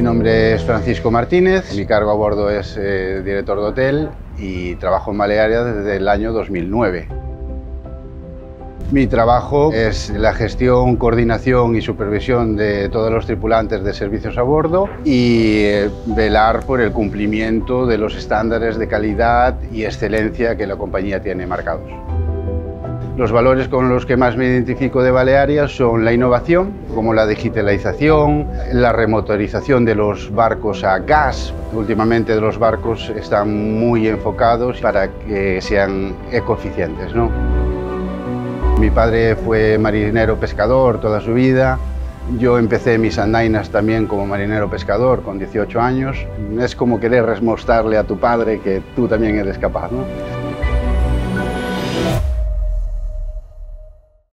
nombre es Francisco Martínez, mi cargo a bordo es director de hotel y trabajo en Balearia desde el año 2009. Mi trabajo es la gestión, coordinación y supervisión de todos los tripulantes de servicios a bordo y velar por el cumplimiento de los estándares de calidad y excelencia que la compañía tiene marcados. Los valores con los que más me identifico de Balearia son la innovación, como la digitalización, la remotorización de los barcos a gas. Últimamente los barcos están muy enfocados para que sean ecoeficientes, ¿no? Mi padre fue marinero pescador toda su vida. Yo empecé mis andainas también como marinero pescador con 18 años. Es como querer mostrarle a tu padre que tú también eres capaz, ¿no?